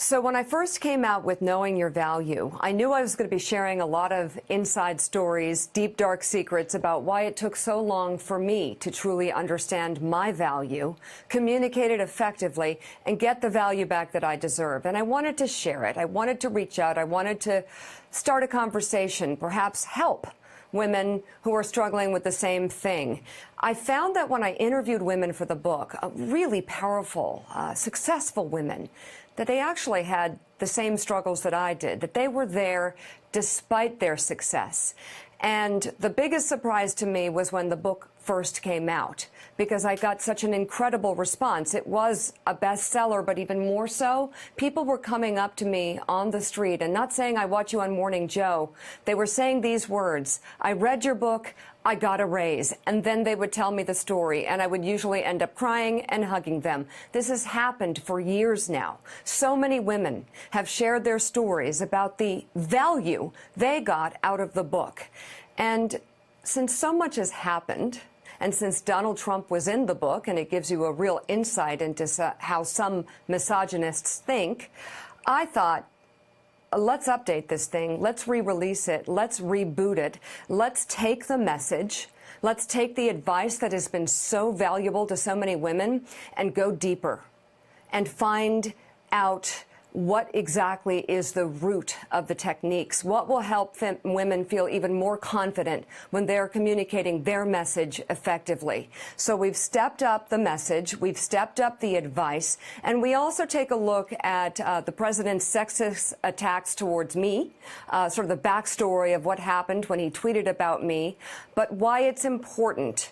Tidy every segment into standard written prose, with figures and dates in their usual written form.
So when I first came out with Knowing Your Value, I knew I was going to be sharing a lot of inside stories, deep, dark secrets about why it took so long for me to truly understand my value, communicate it effectively, and get the value back that I deserve. And I wanted to share it. I wanted to reach out. I wanted to start a conversation, perhaps help women who are struggling with the same thing. I found that when I interviewed women for the book, really powerful, successful women, that they actually had the same struggles that I did, that they were there despite their success. And the biggest surprise to me was when the book first came out, because I got such an incredible response. It was a bestseller, but even more so, people were coming up to me on the street and not saying, "I watch you on Morning Joe." They were saying these words: "I read your book, I got a raise." And then they would tell me the story, and I would usually end up crying and hugging them. This has happened for years now. So many women have shared their stories about the value they got out of the book. And since so much has happened, and since Donald Trump was in the book, and it gives you a real insight into how some misogynists think, I thought, let's update this thing. Let's re-release it. Let's reboot it. Let's take the message. Let's take the advice that has been so valuable to so many women and go deeper and find out what exactly is the root of the techniques. What will help women feel even more confident when they're communicating their message effectively. So we've stepped up the message, we've stepped up the advice, and we also take a look at the president's sexist attacks towards me, sort of the backstory of what happened when he tweeted about me, but why it's important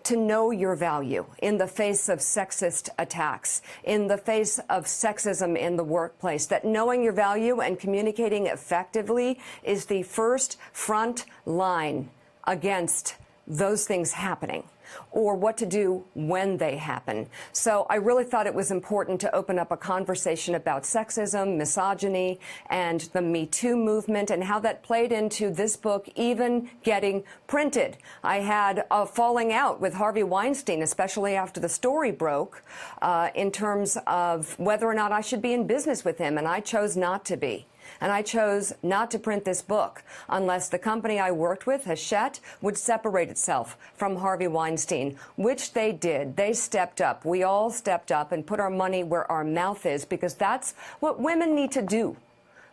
to know your value in the face of sexist attacks, in the face of sexism in the workplace, that knowing your value and communicating effectively is the first front line against those things happening, or what to do when they happen. So I really thought it was important to open up a conversation about sexism, misogyny, and the Me Too movement, and how that played into this book even getting printed. I had a falling out with Harvey Weinstein, especially after the story broke, in terms of whether or not I should be in business with him, and I chose not to be. And I chose not to print this book unless the company I worked with, Sept, would separate itself from Harvey Weinstein, which they did. They stepped up. We all stepped up and put our money where our mouth is, because that's what women need to do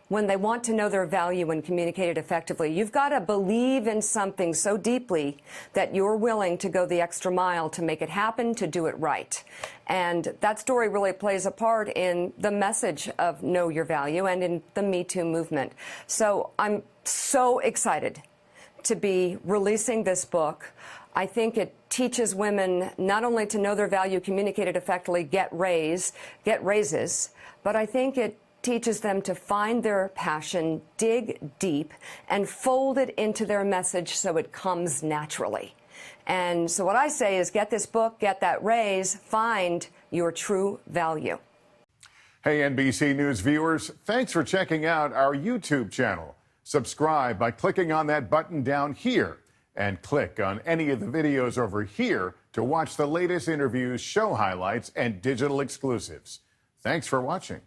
when they want to know their value and communicate it effectively. You've got to believe in something so deeply that you're willing to go the extra mile to make it happen, to do it right. And that story really plays a part in the message of Know Your Value and in the Me Too movement. So I'm so excited to be releasing this book. I think it teaches women not only to know their value, communicate it effectively, get raises, but I think it teaches them to find their passion, dig deep, and fold it into their message so it comes naturally. And so what I say is get this book, get that raise, find your true value. Hey, NBC News viewers, thanks for checking out our YouTube channel. Subscribe by clicking on that button down here, and click on any of the videos over here to watch the latest interviews, show highlights, and digital exclusives. Thanks for watching.